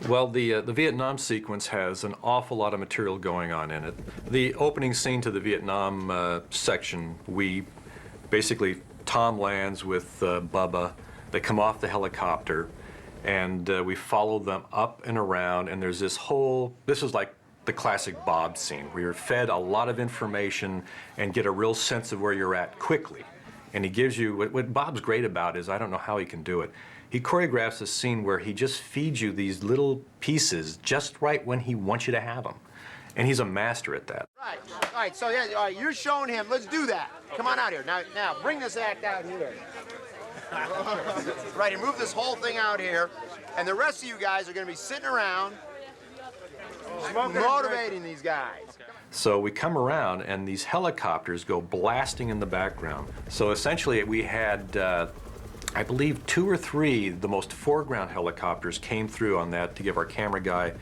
Well, the Vietnam sequence has an awful lot of material going on in it. The opening scene to the Vietnam section, we basically, Tom lands with Bubba. They come off the helicopter, and we follow them up and around, and there's this whole, this is like the classic Bob scene, where you're fed a lot of information and get a real sense of where you're at quickly. And he gives you, what Bob's great about is, I don't know how he can do it, he choreographs a scene where he just feeds you these little pieces just right when he wants you to have them. And he's a master at that. Right, all right, so yeah, all right, you're showing him, let's do that. Come on out here, now bring this act out here. Right, and move this whole thing out here, and the rest of you guys are gonna be sitting around, motivating these guys. So we come around, and these helicopters go blasting in the background. So essentially, we had, I believe, 2 or 3, the most foreground helicopters came through on that to give our camera guy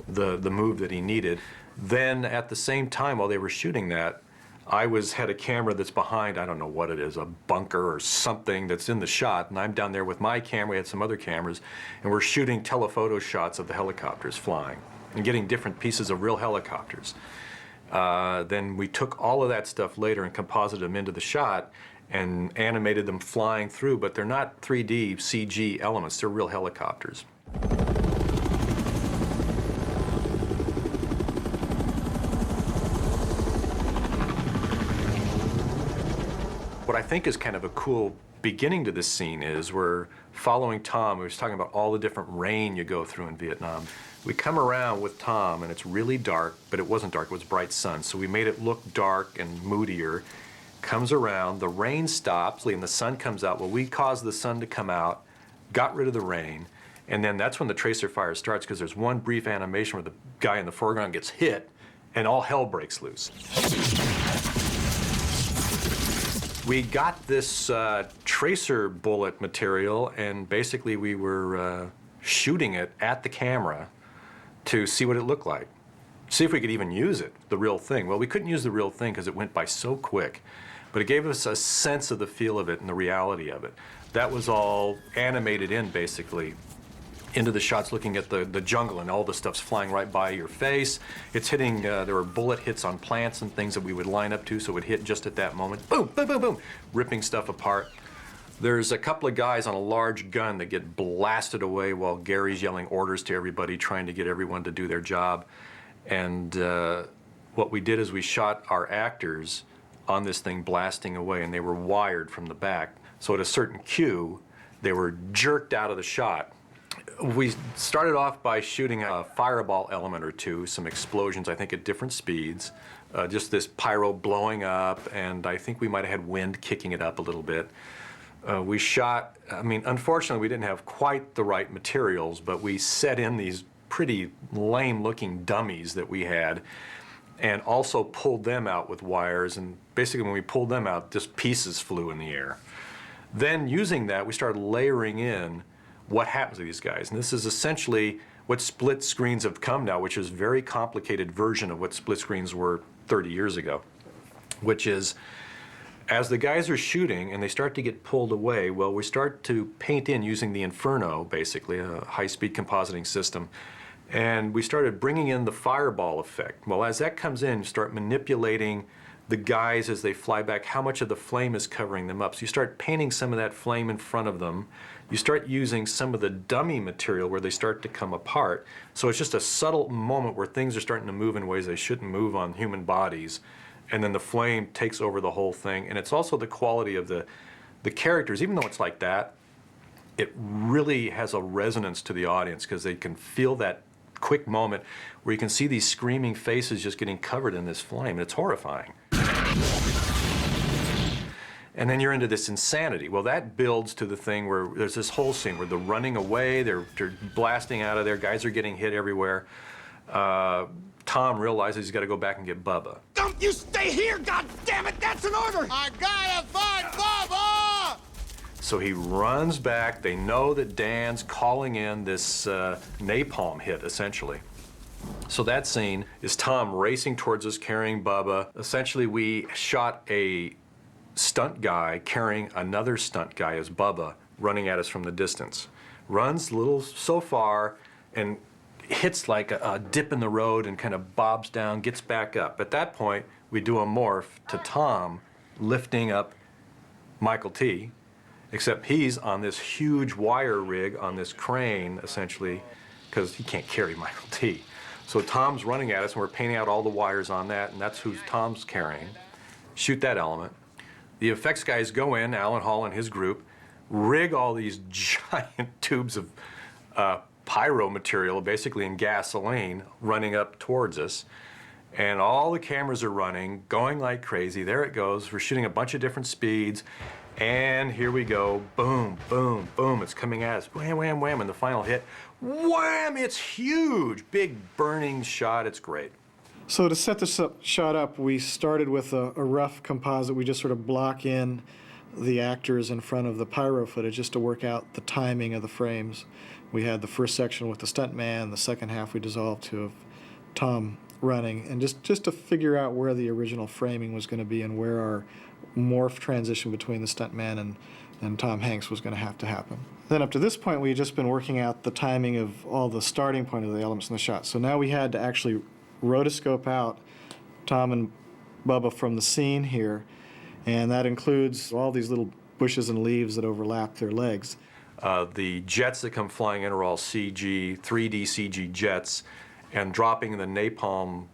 the move that he needed. Then, at the same time, while they were shooting that, I had a camera that's behind, I don't know what it is, a bunker or something that's in the shot, and I'm down there with my camera, we had some other cameras, and we're shooting telephoto shots of the helicopters flying and getting different pieces of real helicopters. Then we took all of that stuff later and composited them into the shot and animated them flying through, but they're not 3D CG elements, they're real helicopters. What I think is kind of a cool beginning to this scene is we're following Tom. He was talking about all the different rain you go through in Vietnam. We come around with Tom, and it's really dark, but it wasn't dark, it was bright sun, so we made it look dark and moodier. Comes around, the rain stops, and the sun comes out. Well, we caused the sun to come out, got rid of the rain, and then that's when the tracer fire starts, because there's one brief animation where the guy in the foreground gets hit, and all hell breaks loose. We got this tracer bullet material, and basically we were shooting it at the camera to see what it looked like. See if we could even use it, the real thing. Well, we couldn't use the real thing because it went by so quick, but it gave us a sense of the feel of it and the reality of it. That was all animated in, basically, into the shots looking at the jungle, and all the stuff's flying right by your face. It's hitting, there were bullet hits on plants and things that we would line up to, so it would hit just at that moment. Boom, boom, boom, boom, ripping stuff apart. There's a couple of guys on a large gun that get blasted away while Gary's yelling orders to everybody, trying to get everyone to do their job. And what we did is we shot our actors on this thing blasting away, and they were wired from the back. So at a certain cue, they were jerked out of the shot. We started off by shooting a fireball element or two, some explosions, I think, at different speeds, just this pyro blowing up, and I think we might have had wind kicking it up a little bit. We shot, I mean, unfortunately, we didn't have quite the right materials, but we set in these pretty lame-looking dummies that we had, and also pulled them out with wires, and basically when we pulled them out, just pieces flew in the air. Then, using that, we started layering in what happens to these guys. And this is essentially what split screens have come now, which is a very complicated version of what split screens were 30 years ago, which is, as the guys are shooting and they start to get pulled away, well, we start to paint in using the Inferno, basically, a high-speed compositing system, and we started bringing in the fireball effect. Well, as that comes in, you start manipulating the guys as they fly back, how much of the flame is covering them up. So you start painting some of that flame in front of them. You start using some of the dummy material where they start to come apart. So it's just a subtle moment where things are starting to move in ways they shouldn't move on human bodies. And then the flame takes over the whole thing. And it's also the quality of the characters. Even though it's like that, it really has a resonance to the audience because they can feel that quick moment where you can see these screaming faces just getting covered in this flame. And it's horrifying. And then you're into this insanity. Well, that builds to the thing where there's this whole scene where they're running away, they're blasting out of there, guys are getting hit everywhere. Tom realizes he's got to go back and get Bubba. Don't you stay here, goddammit! That's an order! I gotta find Bubba! So he runs back. They know that Dan's calling in this napalm hit, essentially. So that scene is Tom racing towards us, carrying Bubba. Essentially, we shot a stunt guy carrying another stunt guy as Bubba, running at us from the distance. Runs a little so far, and hits like a dip in the road and kind of bobs down, gets back up. At that point, we do a morph to Tom lifting up Mykelti, except he's on this huge wire rig on this crane, essentially, because he can't carry Mykelti. So Tom's running at us, and we're painting out all the wires on that, and that's who Tom's carrying. Shoot that element. The effects guys go in, Alan Hall and his group, rig all these giant tubes of pyro material, basically in gasoline, running up towards us. And all the cameras are running, going like crazy. There it goes. We're shooting a bunch of different speeds. And here we go. Boom, boom, boom. It's coming at us. Wham, wham, wham. And the final hit, wham! It's huge. Big burning shot. It's great. So to set this shot up, we started with a rough composite. We just sort of block in the actors in front of the pyro footage just to work out the timing of the frames. We had the first section with the stuntman, the second half we dissolved to have Tom running, and just to figure out where the original framing was going to be and where our morph transition between the stuntman and Tom Hanks was going to have to happen. Then up to this point, we had just been working out the timing of all the starting point of the elements in the shot. So now we had to actually rotoscope out Tom and Bubba from the scene here, and that includes all these little bushes and leaves that overlap their legs. The jets that come flying in are all CG, 3D CG jets, and dropping the napalm,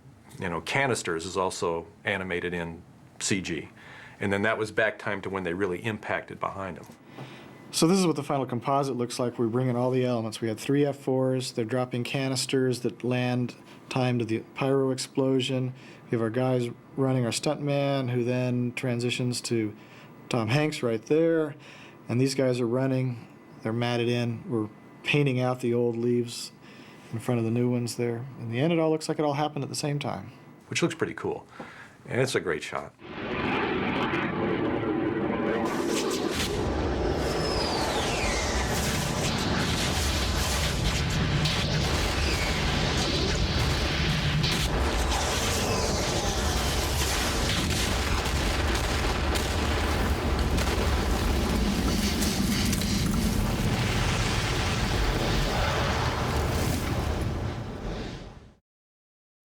canisters is also animated in CG. And then that was back time to when they really impacted behind them. So this is what the final composite looks like. We bring in all the elements. We had 3 F4s. They're dropping canisters that land timed to the pyro explosion. We have our guys running our stuntman, who then transitions to Tom Hanks right there. And these guys are running. They're matted in. We're painting out the old leaves in front of the new ones there. In the end, it all looks like it all happened at the same time. Which looks pretty cool. And it's a great shot.